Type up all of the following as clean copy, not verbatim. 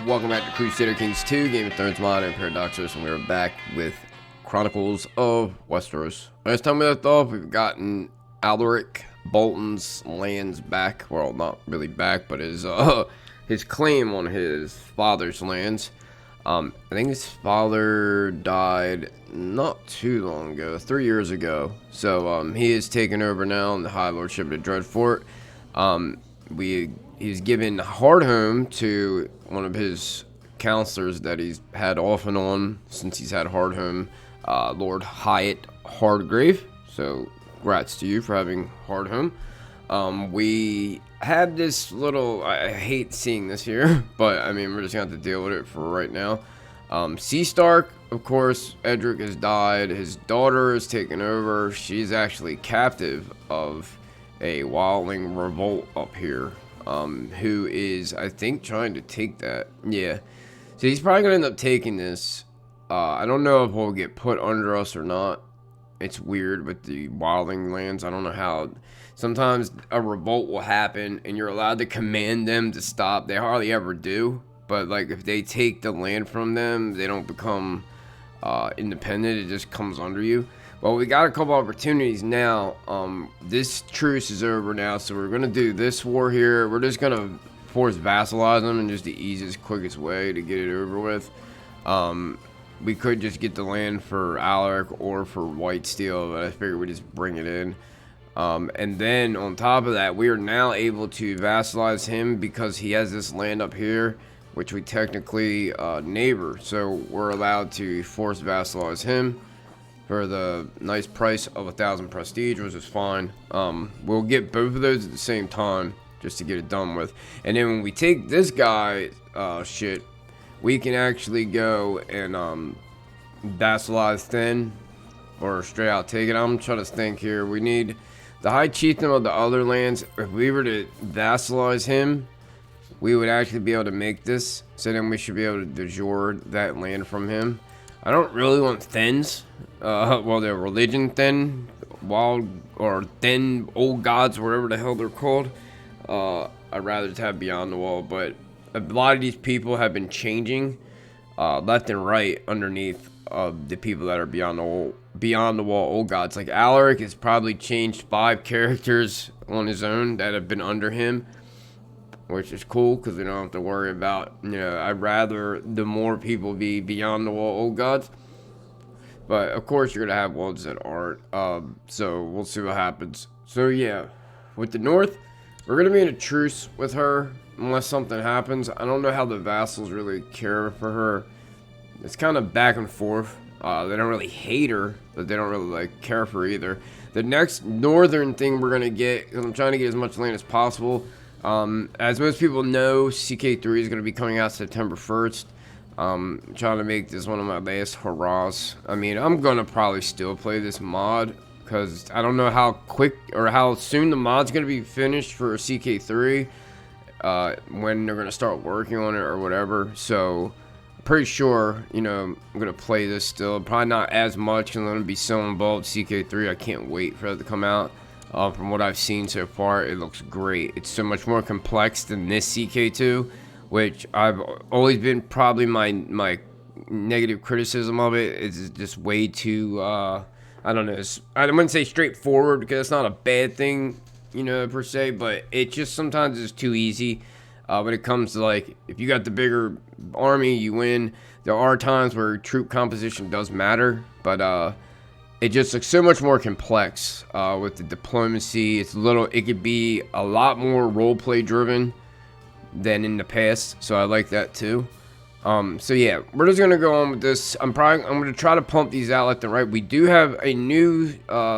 Welcome back to Crusader Kings 2, Game of Thrones Mod and Paradoxos, and we're back with Chronicles of Westeros. Last time we left off, we've gotten Alaric Bolton's lands back. Well, not really back, but his claim on his father's lands. I think his father died not too long ago, 3 years ago. So he is taken over now in the High Lordship of Dreadfort. He's given Hardhome to one of his counselors that he's had off and on since he's had Hardhome, Lord Hyatt Hardgrave. So, congrats to you for having Hardhome. We have this little, I hate seeing this here, but I mean, we're just going to have to deal with it for right now. Sea Stark, of course, Edric has died. His daughter is taken over. She's actually captive of a wildling revolt up here. Who is, I think, trying to take that. Yeah. So he's probably going to end up taking this. I don't know if he'll get put under us or not. It's weird with the wildling lands. I don't know how. Sometimes a revolt will happen and you're allowed to command them to stop. They hardly ever do. But, like, if they take the land from them, they don't become independent. It just comes under you. Well, we got a couple opportunities now. This truce is over now, so we're going to do this war here. We're just going to force vassalize them in just the easiest, quickest way to get it over with. We could just get the land for Alaric or for Whitesteel, but I figured we'd just bring it in. And then, on top of that, we are now able to vassalize him because he has this land up here, which we technically neighbor. So we're allowed to force vassalize him for the nice price of 1,000 prestige, which is fine. We'll get both of those at the same time just to get it done with. And then when we take this guy shit, we can actually go and vassalize Thin, or straight out take it. I'm trying to think here. We need the High Chieftain of the other lands. If we were to vassalize him, we would actually be able to make this. So then we should be able to de jure that land from him. I don't really want Thins. Well, they're religion Thin, wild, or Thin old gods, whatever the hell they're called. I'd rather just have Beyond the Wall, but a lot of these people have been changing left and right underneath the people that are Beyond the Wall old gods. Like Alaric has probably changed 5 characters on his own that have been under him, which is cool because we don't have to worry about, I'd rather the more people be Beyond the Wall old gods. But, of course, you're going to have ones that aren't. So, we'll see what happens. So, yeah. With the North, we're going to be in a truce with her unless something happens. I don't know how the vassals really care for her. It's kind of back and forth. They don't really hate her, but they don't really, care for her either. The next northern thing we're going to get, because I'm trying to get as much land as possible. As most people know, CK2 is going to be coming out September 1st. Trying to make this one of my last hurrahs. I mean, I'm going to probably still play this mod because I don't know how quick or how soon the mod's going to be finished for CK3, when they're going to start working on it or whatever. So, I'm pretty sure, I'm going to play this still. Probably not as much because I'm going to be so involved with CK3. I can't wait for it to come out. From what I've seen so far, it looks great. It's so much more complex than this CK2, which I've always been probably my negative criticism of it. It's just way too, I don't know, I wouldn't say straightforward because it's not a bad thing, per se, but it just sometimes is too easy. When it comes to, if you got the bigger army, you win. There are times where troop composition does matter, but, it just looks so much more complex with the diplomacy. It could be a lot more roleplay driven than in the past, so I like that too. So yeah, we're just gonna go on with this. I'm gonna try to pump these out left and right. We do have a new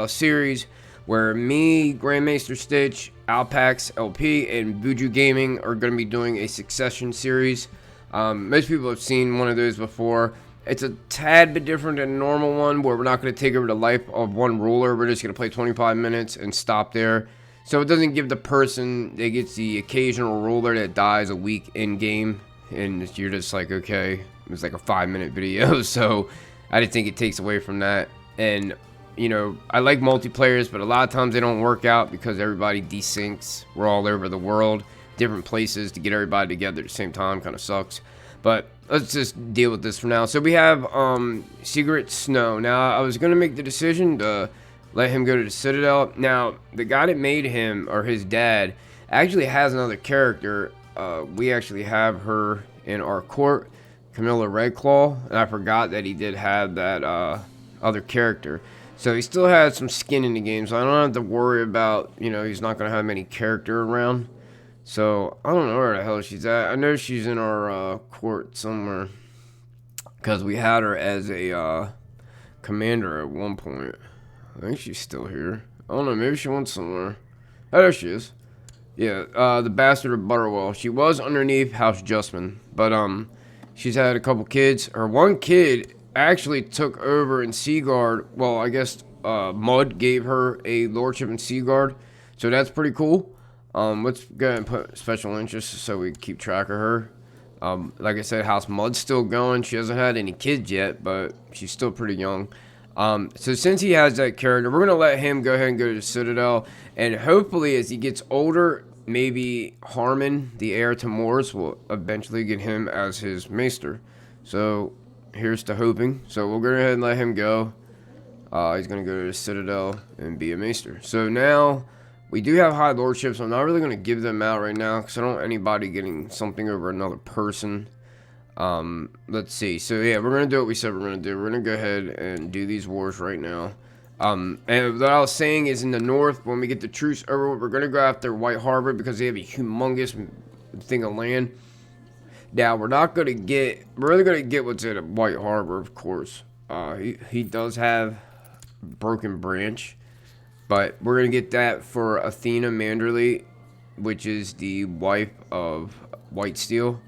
series where me, Grandmaster Stitch, Alpax LP, and Buju Gaming are gonna be doing a Succession series. Most people have seen one of those before. It's a tad bit different than a normal one where we're not going to take over the life of one ruler. We're just going to play 25 minutes and stop there. So it doesn't give the person that gets the occasional ruler that dies a week in game. And you're just like, okay, it was like a 5-minute video. So I didn't think it takes away from that. And, I like multiplayers, but a lot of times they don't work out because everybody desyncs. We're all over the world, different places to get everybody together at the same time. Kind of sucks. But let's just deal with this for now. So we have Secret Snow. Now I was gonna make the decision to let him go to the Citadel. Now the guy that made him, or his dad, actually has another character. We actually have her in our court, Camilla Redclaw, and I forgot that he did have that other character. So he still has some skin in the game, so I don't have to worry about, you know, he's not gonna have any character around. So, I don't know where the hell she's at. I know she's in our court somewhere. Because we had her as a commander at one point. I think she's still here. I don't know, maybe she went somewhere. Oh, there she is. Yeah, the Bastard of Butterwell. She was underneath House Justman. But, she's had a couple kids. Her one kid actually took over in Seaguard. Well, I guess Mud gave her a lordship in Seaguard. So, that's pretty cool. Let's go ahead and put special interest so we keep track of her. Like I said, House Mud's still going. She hasn't had any kids yet, but she's still pretty young. So since he has that character, we're going to let him go ahead and go to the Citadel. And hopefully as he gets older, maybe Harmon, the heir to Morris, will eventually get him as his maester. So here's to hoping. So we'll go ahead and let him go. He's going to go to the Citadel and be a maester. So now we do have high lordships. I'm not really going to give them out right now because I don't want anybody getting something over another person. Let's see. So yeah, we're going to do what we said we're going to do. We're going to go ahead and do these wars right now. And what I was saying is in the north, when we get the truce over, we're going to go after White Harbor because they have a humongous thing of land. Now, we're not going to get, we're really going to get what's in White Harbor, of course. He does have Broken Branch. But we're going to get that for Athena Manderley, which is the wife of Whitesteel.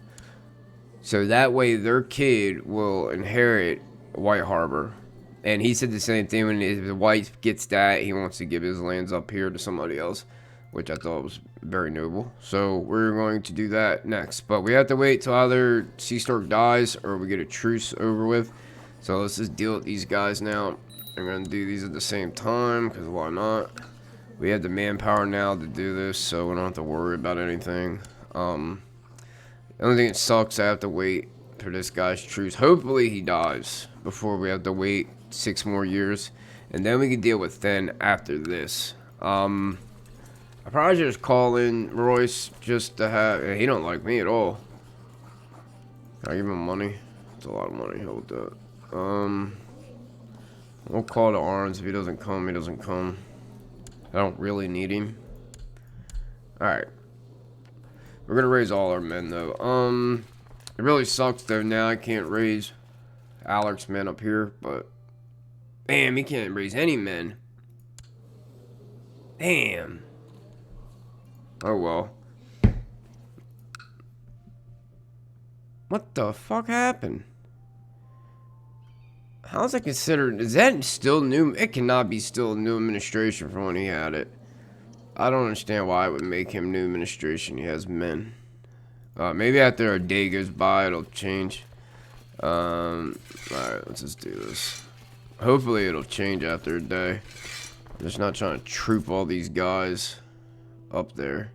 So that way their kid will inherit White Harbor. And he said the same thing when his wife gets that, he wants to give his lands up here to somebody else, which I thought was very noble. So we're going to do that next. But we have to wait till either Sea Stork dies or we get a truce over with. So let's just deal with these guys now. I'm going to do these at the same time, because why not? We have the manpower now to do this, so we don't have to worry about anything. The only thing that sucks, I have to wait for this guy's truce. Hopefully he dies before we have to wait 6 more years. And then we can deal with Then after this. I probably should just call in Royce just to have... He don't like me at all. Can I give him money? It's a lot of money. Hold that. We'll call to arms. If he doesn't come, he doesn't come. I don't really need him. Alright. We're gonna raise all our men, though. It really sucks, though. Now I can't raise Alec's men up here, but... Damn, he can't raise any men. Damn. Oh, well. What the fuck happened? How's that considered? Is that still new? It cannot be still new administration from when he had it. I don't understand why it would make him new administration. He has men. Maybe after a day goes by, it'll change. Alright, let's just do this. Hopefully it'll change after a day. I'm just not trying to troop all these guys up there.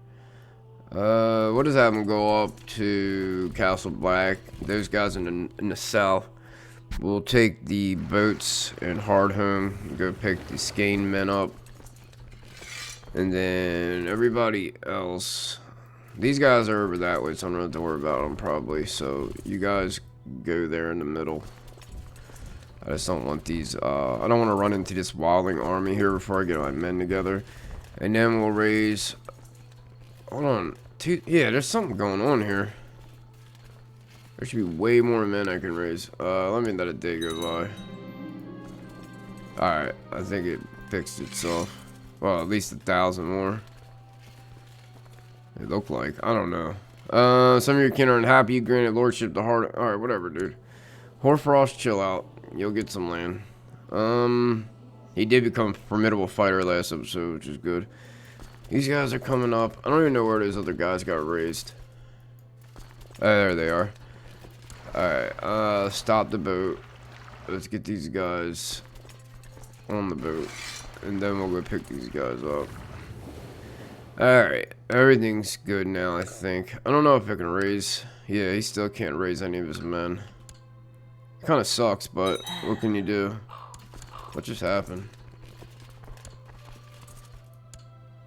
What does that one go up to Castle Black? Those guys in the south. We'll take the boats and Hardhome and go pick the Skane men up. And then everybody else. These guys are over that way, so I don't have to worry about them probably. So you guys go there in the middle. I just don't want these, I don't want to run into this wildling army here before I get my men together. And then we'll raise, hold on, yeah, there's something going on here. There should be way more men I can raise. Let me let a day go by. Alright, I think it fixed itself. Well, at least 1,000 more. It looked like. I don't know. Some of your kin are unhappy. You granted lordship to Hard. Alright, whatever, dude. Hoarfrost, chill out. You'll get some land. He did become a formidable fighter last episode, which is good. These guys are coming up. I don't even know where those other guys got raised. There they are. Alright, stop the boat. Let's get these guys on the boat. And then we'll go pick these guys up. Alright, everything's good now, I think. I don't know if I can raise... Yeah, he still can't raise any of his men. Kind of sucks, but what can you do? What just happened?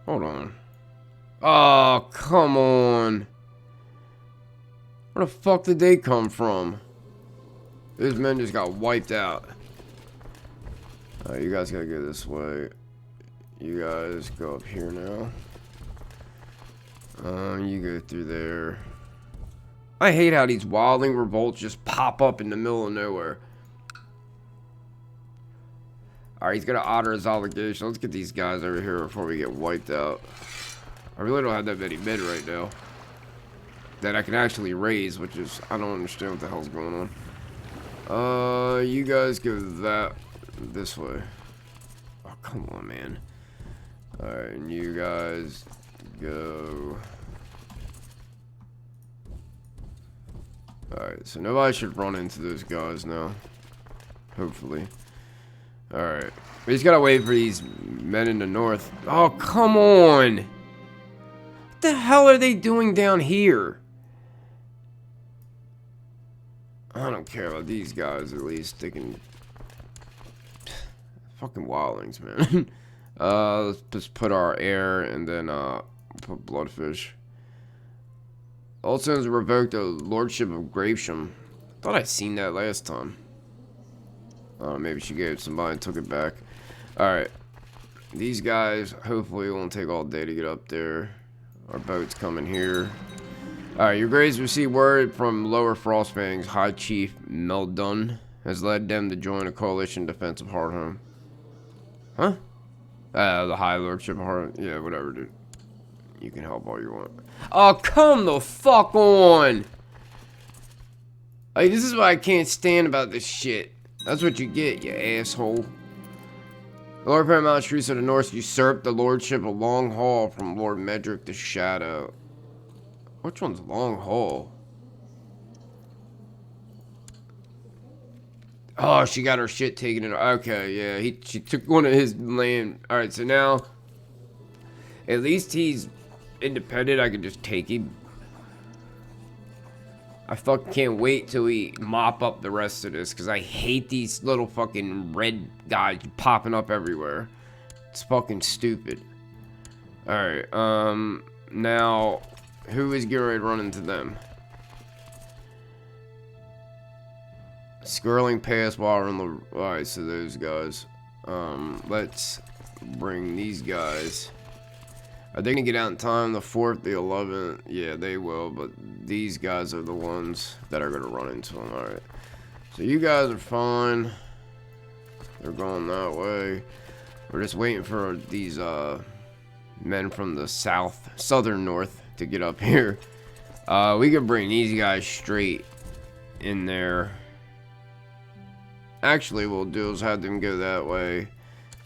Hold on. Oh, come on. Where the fuck did they come from? His men just got wiped out. Alright, you guys gotta go this way. You guys go up here now. You go through there. I hate how these wildling revolts just pop up in the middle of nowhere. Alright, he's gonna honor his obligation. Let's get these guys over here before we get wiped out. I really don't have that many men right now that I can actually raise, which is, I don't understand what the hell's going on. You guys go this way. Oh, come on, man. Alright, and you guys go. Alright, so nobody should run into those guys now. Hopefully. Alright. We just gotta wait for these men in the north. Oh, come on! What the hell are they doing down here? I don't care about these guys, at least. They can... Fucking wildlings, man. Let's just put our air and then, put bloodfish. Also, has revoked the lordship of Gravesham. Thought I'd seen that last time. Maybe she gave it to somebody and took it back. Alright. These guys, hopefully, it won't take all day to get up there. Our boat's coming here. Alright, your Grays received word from Lower Frostfang's High Chief Meldun has led them to join a coalition in defense of Hardhome. Huh? The High Lordship of Hardhome. Yeah, whatever, dude. You can help all you want. Oh, come the fuck on! Like, this is what I can't stand about this shit. That's what you get, you asshole. The Lord Paramount Streets of the North usurped the lordship of Long Hall from Lord Medric the Shadow. Which one's Long Hall? Oh, she got her shit taken in. Okay, yeah, she took one of his land. Alright, so now, at least he's independent. I can just take him. I fucking can't wait till we mop up the rest of this, because I hate these little fucking red guys popping up everywhere. It's fucking stupid. Alright, now, who is getting ready to run into them? Skirling Pass while on the... Alright, so those guys. Let's bring these guys. Are they gonna get out in time? The 4th, the 11th? Yeah, they will, but these guys are the ones that are gonna run into them. Alright. So you guys are fine. They're going that way. We're just waiting for these, men from the southern north to get up here. We could bring these guys straight in there. Actually, what we'll do is have them go that way,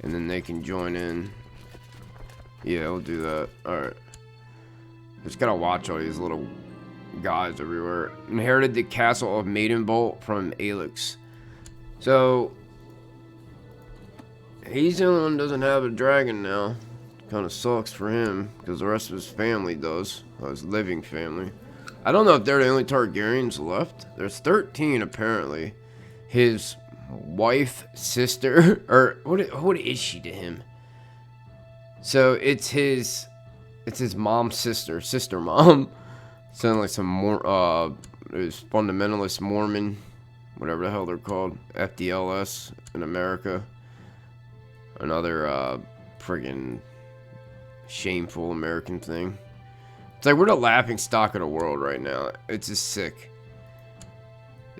and then they can join in. Yeah, we'll do that. Alright. Just gotta watch all these little guys everywhere. Inherited the castle of Maidenbolt from Alex. So, he's the only one who doesn't have a dragon now. Kind of sucks for him, because the rest of his family does. His living family. I don't know if they're the only Targaryens left. There's 13 apparently. His wife, sister, or what is she to him? So it's his mom's sister mom. Sound like some more is fundamentalist Mormon, whatever the hell they're called, FDLS in America. Another friggin' shameful American thing. It's like we're the laughing stock of the world right now. It's just sick.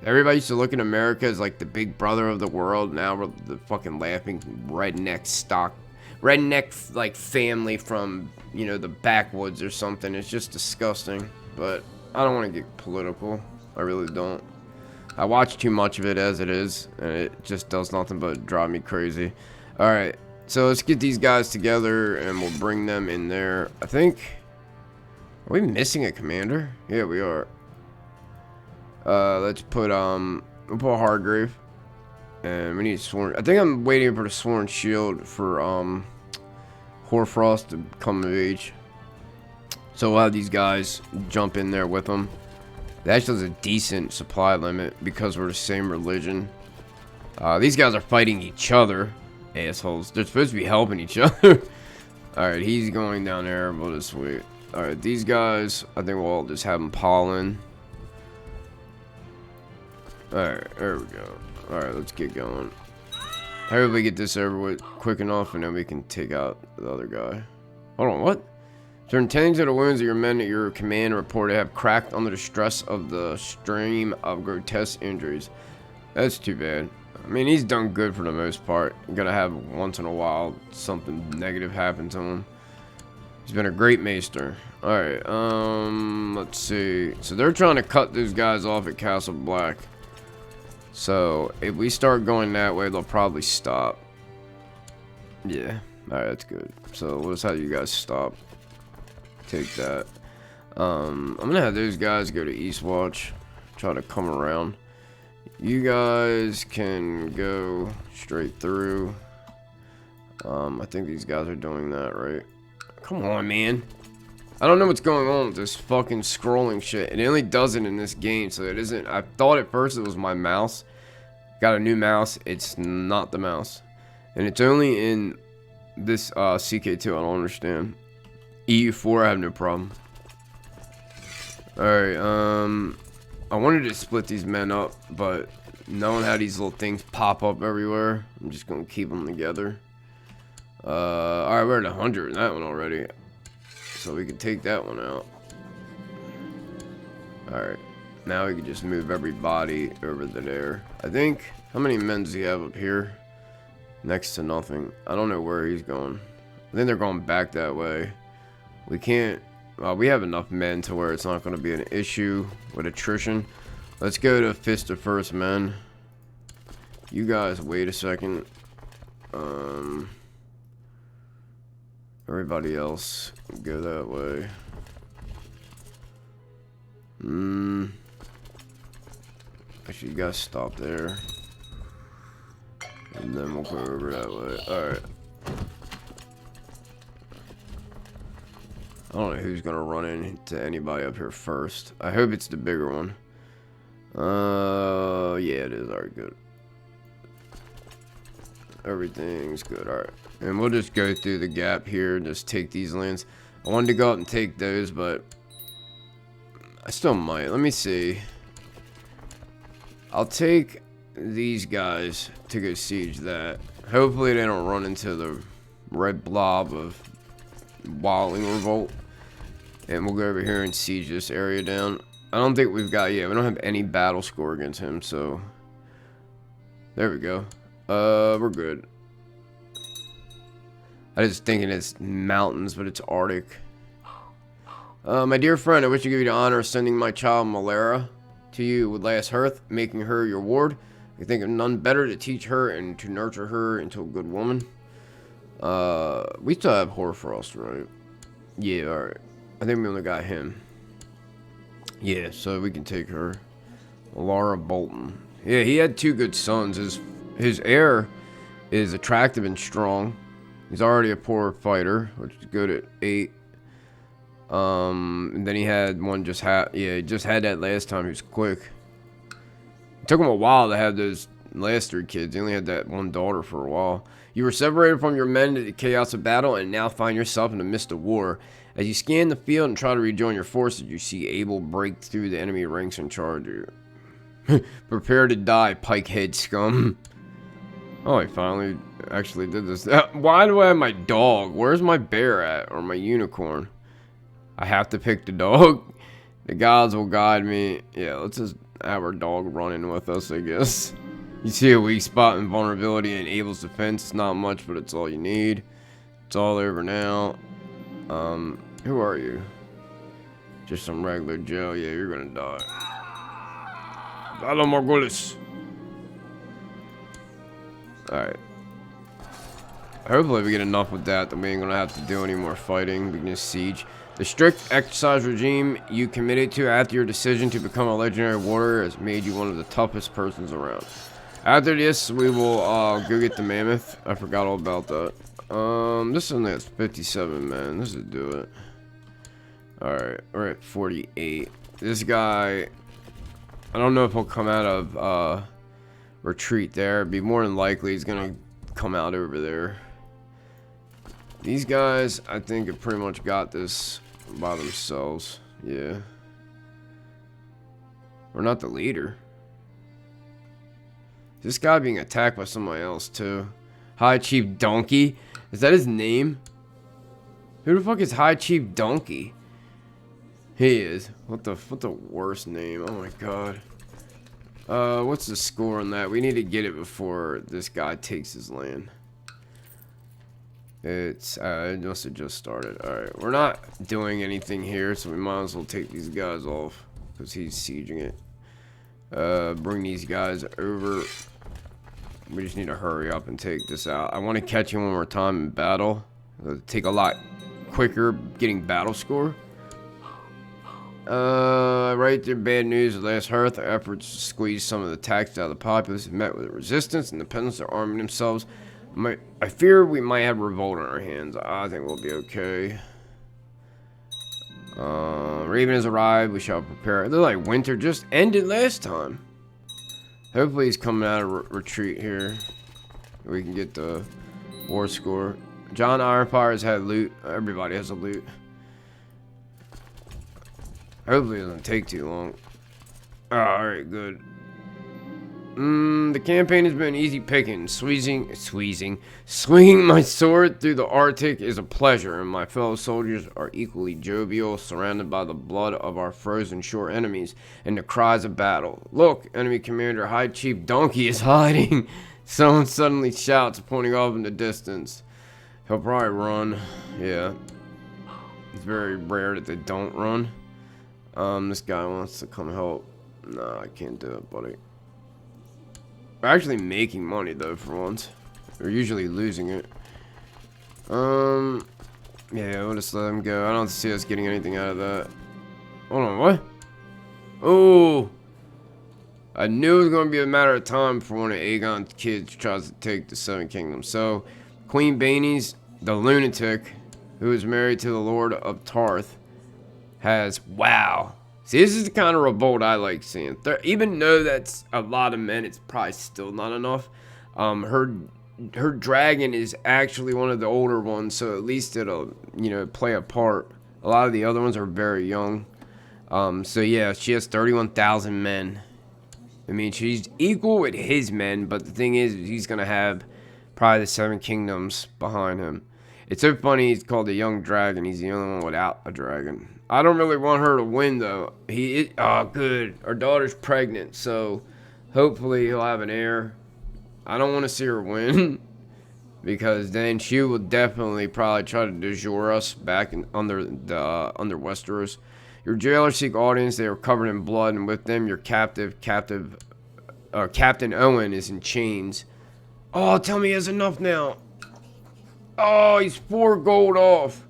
Everybody used to look at America as like the big brother of the world. Now we're the fucking laughing redneck stock. Redneck like family from, you know, the backwoods or something. It's just disgusting. But I don't want to get political. I really don't. I watch too much of it as it is, and it just does nothing but drive me crazy. Alright, so let's get these guys together and we'll bring them in there. I think... Are we missing a commander? Yeah, we are. Let's put, we'll put Hardgrave. And we need Sworn... I think I'm waiting for the Sworn Shield for, Hoarfrost to come of age. So we'll have these guys jump in there with them. That actually has a decent supply limit because we're the same religion. These guys are fighting each other. Assholes. They're supposed to be helping each other. Alright, he's going down there. We'll just wait. Alright, these guys, I think we'll just have them pollen. Alright, there we go. Alright, let's get going. I hope we get this over with quick enough and then we can take out the other guy. Hold on, what? Turn tending to the wounds of your men at your command report to have cracked under the stress of the stream of grotesque injuries. That's too bad. I mean, he's done good for the most part. You're gonna have once in a while something negative happen to him. He's been a great maester. Alright, let's see. So they're trying to cut those guys off at Castle Black. So if we start going that way, they'll probably stop. Yeah, alright, that's good. So we'll just have you guys stop. Take that. I'm gonna have those guys go to Eastwatch. Try to come around. You guys can go straight through. I think these guys are doing that, right? Come on, man. I don't know what's going on with this fucking scrolling shit. It only does it in this game, so it isn't. I thought at first it was my mouse. Got a new mouse. It's not the mouse. And it's only in this CK2. I don't understand. EU4, I have no problem. Alright, I wanted to split these men up, but knowing how these little things pop up everywhere, I'm just gonna keep them together. Alright, we're at 100 in that one already. So we can take that one out. Alright, now we can just move everybody over to there. I think, how many men does he have up here? Next to nothing. I don't know where he's going. I think they're going back that way. We can't, we have enough men to where it's not going to be an issue with attrition. Let's go to Fist of First Men. You guys, wait a second. Everybody else, go that way. Actually, you guys stop there. And then we'll go over that way. Alright. I don't know who's gonna run into anybody up here first. I hope it's the bigger one. Yeah, it is. Alright, good. Everything's good. Alright. And we'll just go through the gap here and just take these lands. I wanted to go out and take those, but I still might. Let me see. I'll take these guys to go siege that. Hopefully they don't run into the red blob of Wildling Revolt. And we'll go over here and siege this area down. I don't think we've got, yeah, we don't have any battle score against him, so there we go. We're good. I was thinking it's mountains, but it's Arctic. My dear friend, I wish to give you the honor of sending my child Malera to you with last hearth, making her your ward. I think of none better to teach her and to nurture her into a good woman. We still have Hoarfrost, right? Yeah, alright. I think we only got him. Yeah, so we can take her. Laura Bolton. Yeah, he had 2 good sons. His heir is attractive and strong. He's already a poor fighter, which is good at 8. And then he had one just he just had that last time. He was quick. It took him a while to have those last 3 kids. He only had that one daughter for a while. You were separated from your men in the chaos of battle and now find yourself in the midst of war. As you scan the field and try to rejoin your forces, you see Abel break through the enemy ranks and charge you. Prepare to die, pikehead scum. Oh, I finally actually did this. Why do I have my dog? Where's my bear at? Or my unicorn? I have to pick the dog. The gods will guide me. Yeah, let's just have our dog running with us, I guess. You see a weak spot and vulnerability in Abel's defense. It's not much, but it's all you need. It's all over now. Who are you? Just some regular Joe. Yeah, you're gonna die. Hello, Margulis. Alright. Hopefully we get enough with that we ain't gonna have to do any more fighting. We can just siege. The strict exercise regime you committed to after your decision to become a legendary warrior has made you one of the toughest persons around. After this, we will go get the Mammoth. I forgot all about that. This only has 57 men. This will do it. Alright, we're at 48. This guy, I don't know if he'll come out of retreat there. It'd be more than likely he's gonna come out over there. These guys, I think, have pretty much got this by themselves. Yeah. We're not the leader. This guy being attacked by somebody else too. High Chief Donkey? Is that his name? Who the fuck is High Chief Donkey? He is. What the worst name? Oh my god. What's the score on that? We need to get it before this guy takes his land. It must have just started. Alright, we're not doing anything here, so we might as well take these guys off. Because he's sieging it. Bring these guys over. We just need to hurry up and take this out. I want to catch him one more time in battle. It'll take a lot quicker getting battle score. Right there, bad news. Last hearth, our efforts to squeeze some of the tax out of the populace have met with resistance, and the peasants are arming themselves. I fear we might have revolt on our hands. I think we'll be okay. Raven has arrived. We shall prepare. They're like winter just ended last time. Hopefully he's coming out of retreat here. We can get the war score. John Ironfire has had loot. Everybody has a loot. Hopefully it doesn't take too long. Alright, good. The campaign has been easy picking. Swinging my sword through the Arctic is a pleasure, and my fellow soldiers are equally jovial, surrounded by the blood of our frozen shore enemies and the cries of battle. Look, enemy commander High Chief Donkey is hiding. Someone suddenly shouts, pointing off in the distance. He'll probably run. Yeah. It's very rare that they don't run. This guy wants to come help. Nah, I can't do it, buddy. We're actually making money though for once. We're usually losing it. Yeah, we'll just let him go. I don't see us getting anything out of that. Hold on, what? Oh, I knew it was going to be a matter of time before one of Aegon's kids tries to take the Seven Kingdoms. So, Queen Baines, the lunatic, who is married to the Lord of Tarth, has, wow. See, this is the kind of revolt I like seeing. Even though that's a lot of men, it's probably still not enough. Her dragon is actually one of the older ones, so at least it'll, you know, play a part. A lot of the other ones are very young. So yeah, she has 31,000 men. I mean, she's equal with his men, but the thing is, he's gonna have probably the Seven Kingdoms behind him. It's so funny he's called the Young Dragon. He's the only one without a dragon. I don't really want her to win, though. Oh, good. Our daughter's pregnant, so hopefully he'll have an heir. I don't want to see her win, because then she will definitely probably try to de jure us back under Westeros. Your jailers seek audience. They are covered in blood, and with them your Captain Owen is in chains. Oh, tell me he has enough now. Oh, he's 4 gold off.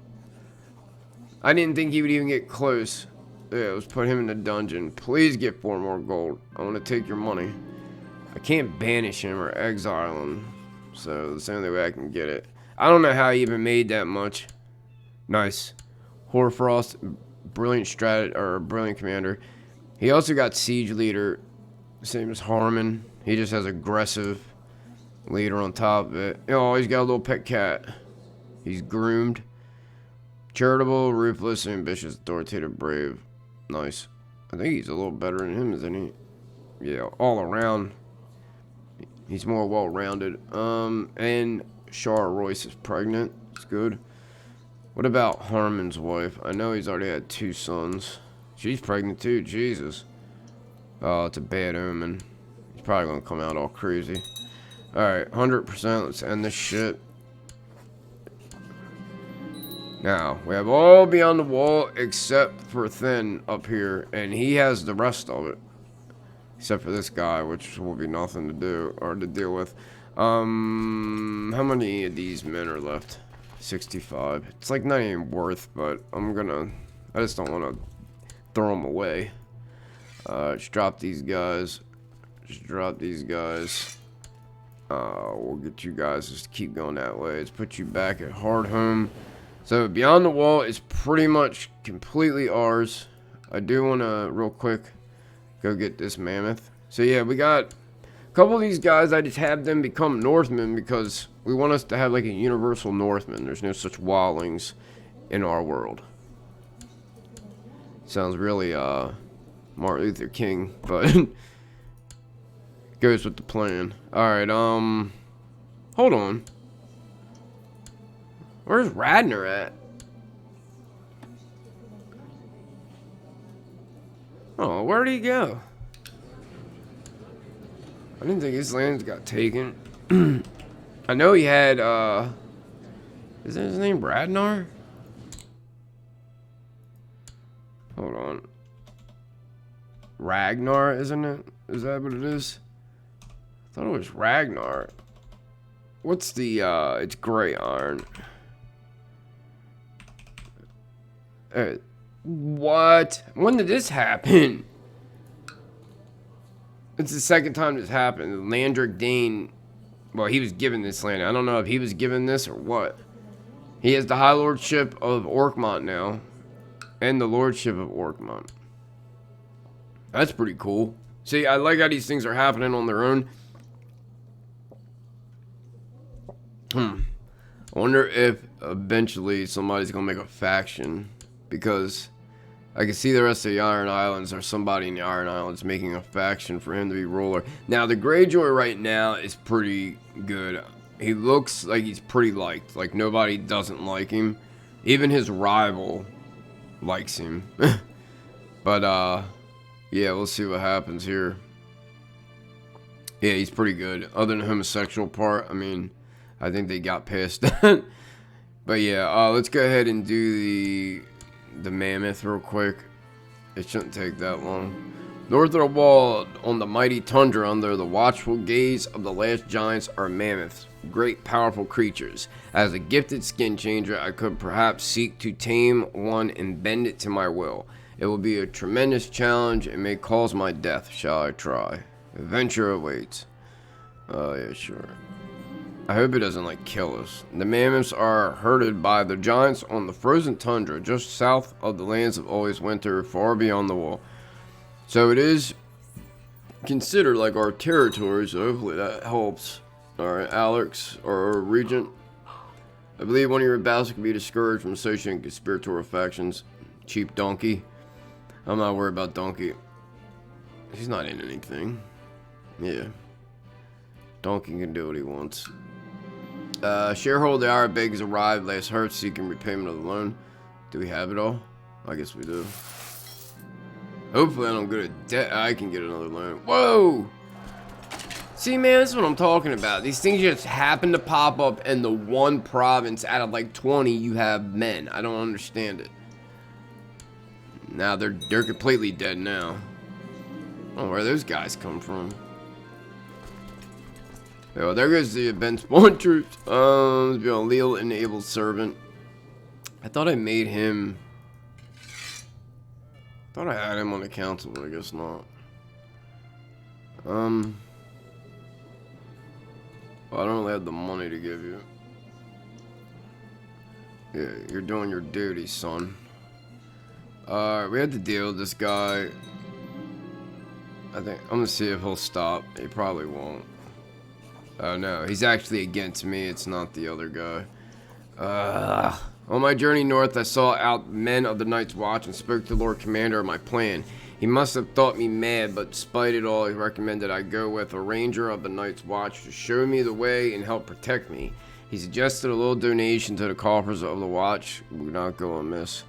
I didn't think he would even get close. Yeah, let's put him in the dungeon. Please get 4 more gold. I want to take your money. I can't banish him or exile him, so that's the only way I can get it. I don't know how he even made that much. Nice. Hoarfrost, brilliant commander. He also got siege leader, same as Harmon. He just has aggressive leader on top of it. Oh, he's got a little pet cat. He's groomed. Charitable, ruthless, ambitious, authoritative, brave. Nice. I think he's a little better than him, isn't he? Yeah, all around. He's more well-rounded. And Shara Royce is pregnant. It's good. What about Harmon's wife? I know he's already had 2 sons. She's pregnant too, Jesus. Oh, it's a bad omen. He's probably gonna come out all crazy. Alright, 100%. Let's end this shit. Now, we have all beyond the wall except for Thin up here, and he has the rest of it. Except for this guy, which will be nothing to do, or to deal with. How many of these men are left? 65. It's like not even worth, but I just don't want to throw them away. Just drop these guys. We'll get you guys just keep going that way. Let's put you back at Hardhome. So beyond the wall is pretty much completely ours. I do want to real quick go get this mammoth. So yeah, we got a couple of these guys. I just have them become Northmen because we want us to have like a universal Northman. There's no such wildlings in our world. Sounds really Martin Luther King, but goes with the plan. Alright, hold on. Where's Radner at? Oh, where'd he go? I didn't think his lands got taken. I know he had, isn't his name Radnar? Hold on. Ragnar, isn't it? Is that what it is? I thought it was Ragnar. What's the, it's gray iron. What? When did this happen? It's the second time this happened. Landric Dane, well, he was given this land. I don't know if he was given this or what. He has the High Lordship of Orkmont now. And the Lordship of Orkmont. That's pretty cool. See, I like how these things are happening on their own. I wonder if eventually somebody's going to make a faction. Because I can see the rest of the Iron Islands or somebody in the Iron Islands making a faction for him to be ruler. Now, the Greyjoy right now is pretty good. He looks like he's pretty liked. Like, nobody doesn't like him. Even his rival likes him. But, yeah, we'll see what happens here. Yeah, he's pretty good. Other than the homosexual part, I mean, I think they got past that. But, yeah, let's go ahead and do the mammoth real quick. It shouldn't take that long. North of the wall, on the mighty tundra under the watchful gaze of the last giants, are mammoths, great powerful creatures. As a gifted skin changer, I could perhaps seek to tame one and bend it to my will. It will be a tremendous challenge and may cause my death. Shall I try? Adventure awaits. Oh yeah, sure. I hope it doesn't like kill us. The mammoths are herded by the giants on the frozen tundra just south of the lands of always winter, far beyond the wall. So it is considered like our territory, so hopefully that helps. Alright, Alex, or Regent. I believe one of your battles can be discouraged from associating conspiratorial factions. Cheap donkey. I'm not worried about donkey. He's not in anything. Yeah. Donkey can do what he wants. Shareholder hour begs arrived last heard seeking repayment of the loan. Do we have it all? I guess we do. Hopefully I don't go to debt. I can get another loan. Whoa! See, man, that's what I'm talking about. These things just happen to pop up in the one province out of like 20 you have men. I don't understand it. Now they're completely dead now. Oh, where those guys come from? Oh, there goes the event spawn troops. Be a leal and able servant. I thought I made him. Thought I had him on the council, but I guess not. Well, I don't really have the money to give you. Yeah, you're doing your duty, son. Alright, we had to deal with this guy. I think I'm gonna see if he'll stop. He probably won't. Oh no, he's actually against me. It's not the other guy. On my journey north, I saw out men of the Night's Watch and spoke to the Lord Commander of my plan. He must have thought me mad, but despite it all, he recommended I go with a ranger of the Night's Watch to show me the way and help protect me. He suggested a little donation to the coffers of the watch. Would not go amiss.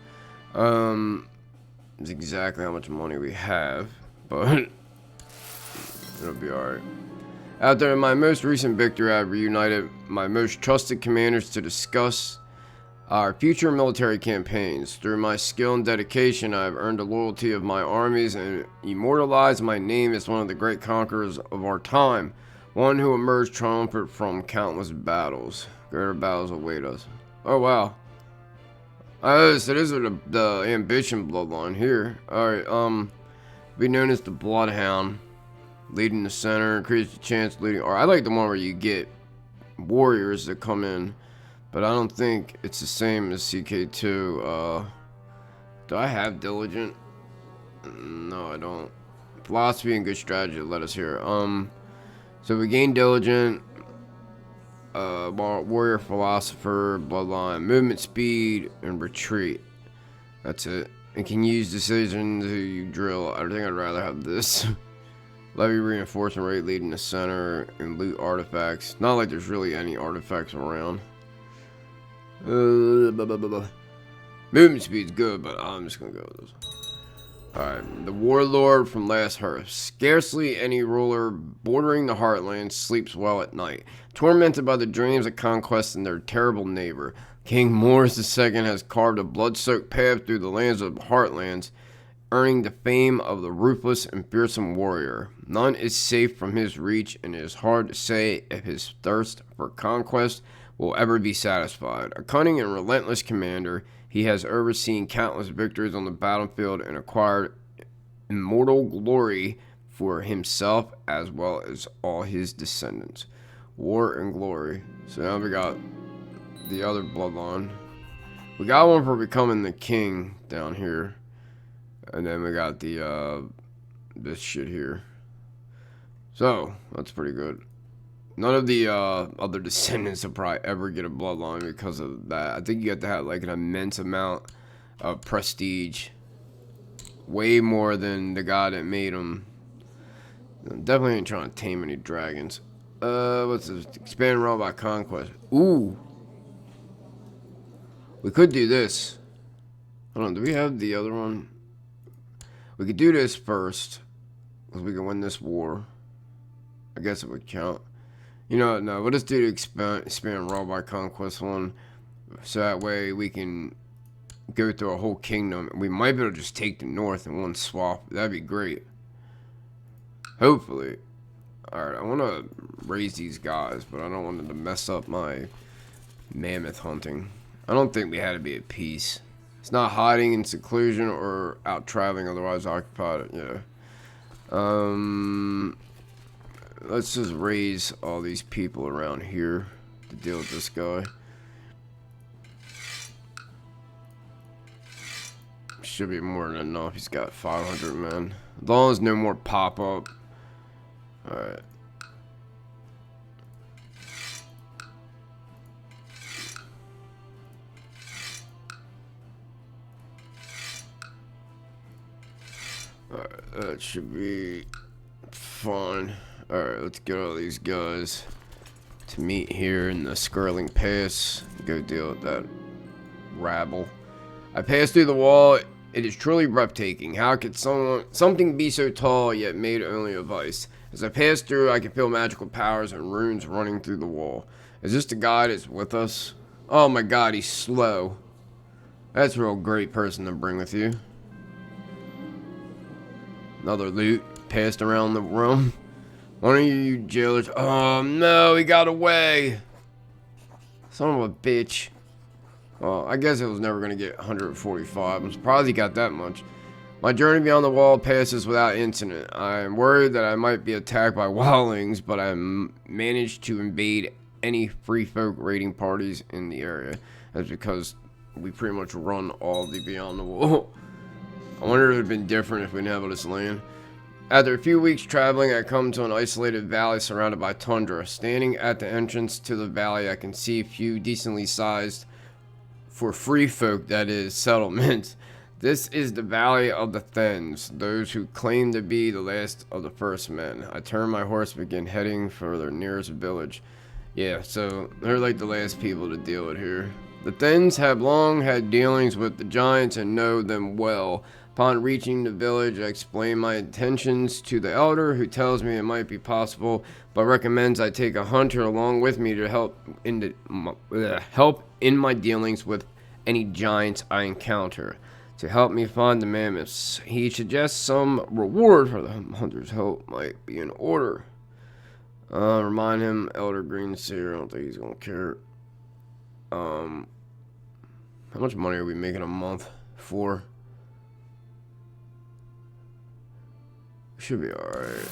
It's exactly how much money we have, but it'll be alright. After my most recent victory, I reunited my most trusted commanders to discuss our future military campaigns. Through my skill and dedication, I have earned the loyalty of my armies and immortalized my name as one of the great conquerors of our time, one who emerged triumphant from countless battles. Greater battles await us. Oh wow. Oh, so this is the ambition bloodline here. Alright, be known as the Bloodhound. Leading the center, increase the chance of leading. Or I like the one where you get warriors that come in. But I don't think it's the same as CK2. Do I have diligent? No, I don't. Philosophy and good strategy let us here. So we gain diligent, warrior, philosopher, bloodline, movement, speed, and retreat. That's it. And can use decision to drill. I think I'd rather have this. Levy reinforcement rate leading the center and loot artifacts. Not like there's really any artifacts around. Movement speed's good, but I'm just gonna go with this. Alright, the warlord from Last Hearth. Scarcely any ruler bordering the heartlands sleeps well at night, tormented by the dreams of conquest and their terrible neighbor. King Morris II has carved a blood-soaked path through the lands of the heartlands, earning the fame of the ruthless and fearsome warrior. None is safe from his reach, and it is hard to say if his thirst for conquest will ever be satisfied. A cunning and relentless commander, he has overseen countless victories on the battlefield and acquired immortal glory for himself as well as all his descendants. War and glory. So now we got the other bloodline. We got one for becoming the king down here. And then we got the this shit here. So that's pretty good. None of the other descendants will probably ever get a bloodline because of that. I think you have to have like an immense amount of prestige. Way more than the guy that made them. Definitely ain't trying to tame any dragons. What's this? Expand realm by conquest. Ooh. We could do this. Hold on, do we have the other one? We could do this first. Because we can win this war. I guess it would count. You know, no, we'll just do the expand raw by conquest one. So that way we can go through a whole kingdom. We might be able to just take the north in one swap. That'd be great. Hopefully. Alright, I want to raise these guys, but I don't want them to mess up my mammoth hunting. I don't think we had to be at peace. It's not hiding in seclusion or out traveling, otherwise occupied. Yeah. Let's just raise all these people around here to deal with this guy. Should be more than enough. He's got 500 men. As long as no more pop up. Alright. Alright, that should be fine. Alright, let's get all these guys to meet here in the Skirling Pass. Go deal with that rabble. I passed through the wall. It is truly breathtaking. How could something be so tall yet made only of ice? As I pass through, I can feel magical powers and runes running through the wall. Is this the guy that's with us? Oh my god, he's slow. That's a real great person to bring with you. Another loot passed around the room. One of you jailers. Oh no, he got away. Son of a bitch. Well, I guess it was never going to get 145. I'm surprised he got that much. My journey beyond the wall passes without incident. I am worried that I might be attacked by wildlings, but I managed to invade any free folk raiding parties in the area. That's because we pretty much run all the beyond the wall. I wonder if it would have been different if we didn't have all this land. After a few weeks traveling, I come to an isolated valley surrounded by tundra. Standing at the entrance to the valley, I can see a few decently sized, for free folk that is, settlements. This is the Valley of the Thens, those who claim to be the last of the first men. I turn my horse and begin heading for their nearest village. Yeah, so they're like the last people to deal with here. The Thens have long had dealings with the giants and know them well. Upon reaching the village, I explain my intentions to the elder, who tells me it might be possible, but recommends I take a hunter along with me to help in my dealings with any giants I encounter. To help me find the mammoths, he suggests some reward for the hunter's help might be in order. Remind him, Elder Greenseer. I don't think he's gonna care. How much money are we making a month for? Should be alright.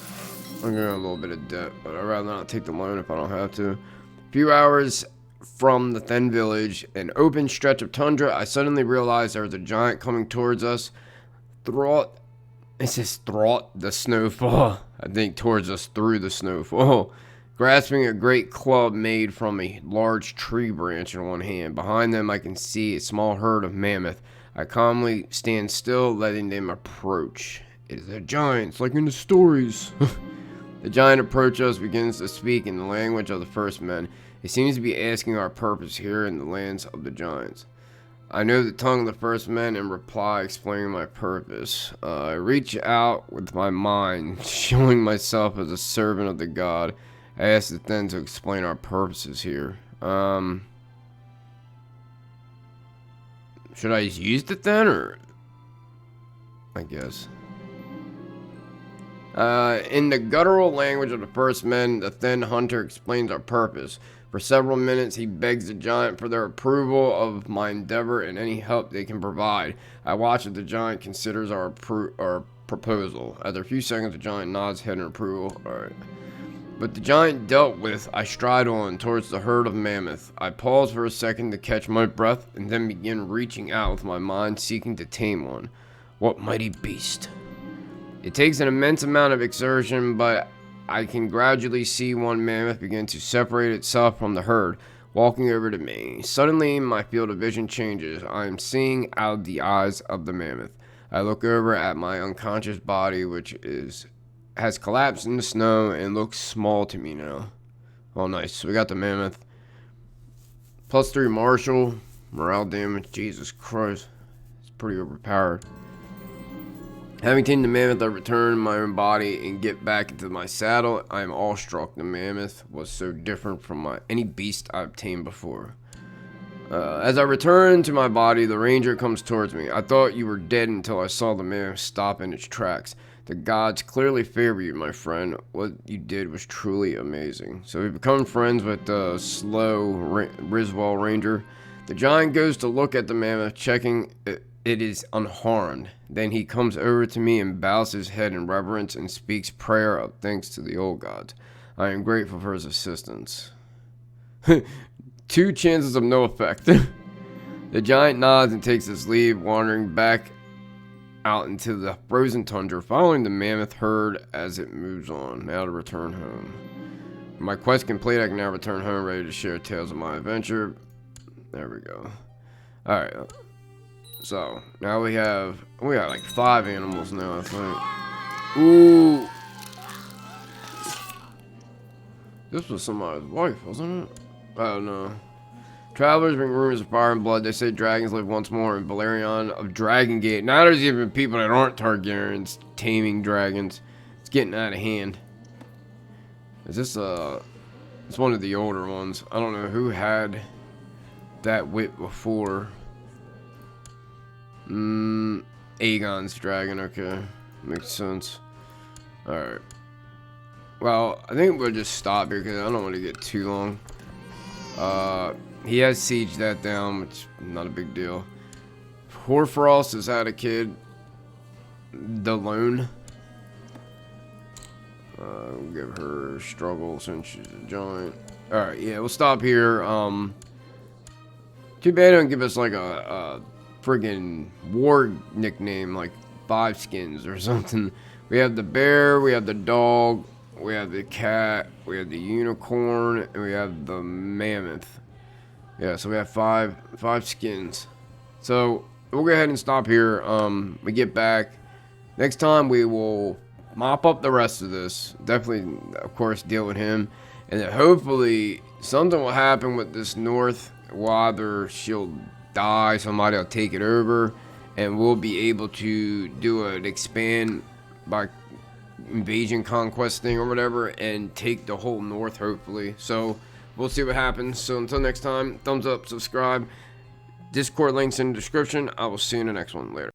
I'm gonna have a little bit of debt, but I'd rather not take the loan if I don't have to. A few hours from the Thin village, an open stretch of tundra, I suddenly realized there was a giant coming towards us. Throughout the snowfall. I think towards us through the snowfall. Grasping a great club made from a large tree branch in one hand. Behind them, I can see a small herd of mammoth. I calmly stand still, letting them approach. It is a giant, like in the stories. The giant approaches us, begins to speak in the language of the first men. He seems to be asking our purpose here in the lands of the giants. I know the tongue of the first men and reply, explaining my purpose. I reach out with my mind, showing myself as a servant of the god. I ask the Thin to explain our purposes here. Should I use the Thin, or I guess? In the guttural language of the first men, the Thin hunter explains our purpose. For several minutes, he begs the giant for their approval of my endeavor and any help they can provide. I watch as the giant considers our proposal. After a few seconds, the giant nods head in approval. Alright. But the giant dealt with, I stride on towards the herd of mammoth. I pause for a second to catch my breath and then begin reaching out with my mind, seeking to tame one. What mighty beast! It takes an immense amount of exertion, but I can gradually see one mammoth begin to separate itself from the herd, walking over to me. Suddenly, my field of vision changes. I am seeing out the eyes of the mammoth. I look over at my unconscious body, which has collapsed in the snow and looks small to me now. Oh, nice. So we got the mammoth. +3 martial. Morale damage. Jesus Christ. It's pretty overpowered. Having tamed the mammoth, I return my own body and get back into my saddle. I am awestruck. The mammoth was so different from any beast I've tamed before. As I return to my body, the ranger comes towards me. I thought you were dead until I saw the mammoth stop in its tracks. The gods clearly favor you, my friend. What you did was truly amazing. So we become friends with the slow Riswell ranger. The giant goes to look at the mammoth, checking it is unharmed. Then he comes over to me and bows his head in reverence and speaks prayer of thanks to the old gods. I am grateful for his assistance. 2 chances of no effect. The giant nods and takes his leave, wandering back out into the frozen tundra, following the mammoth herd as it moves on. Now to return home. My quest complete, I can now return home, ready to share tales of my adventure. There we go. Alright. So, now we got like 5 animals now, I think. Ooh! This was somebody's wife, wasn't it? Oh, no. Travelers bring rumors of fire and blood. They say dragons live once more in Valerion of Dragon Gate. Now there's even people that aren't Targaryens taming dragons. It's getting out of hand. Is this, it's one of the older ones. I don't know who had that wit before. Aegon's dragon, okay. Makes sense. Alright. Well, I think we'll just stop here because I don't want to get too long. He has sieged that down, which is not a big deal. Hoarfrost has had a kid. The Lone. We'll give her struggle since she's a giant. Alright, yeah, we'll stop here. Too bad they don't give us like a friggin' war nickname like 5 Skins or something. We have the bear, we have the dog, we have the cat, we have the unicorn, and we have the mammoth. Yeah, so we have five skins. So we'll go ahead and stop here. We get back. Next time we will mop up the rest of this. Definitely, of course, deal with him. And then hopefully something will happen with this north. Either she'll die, somebody will take it over, and we'll be able to do an expand by invasion conquest thing or whatever and take the whole north, hopefully. So we'll see what happens. So until next time, thumbs up, subscribe, Discord links in the description. I will see you in the next one. Later.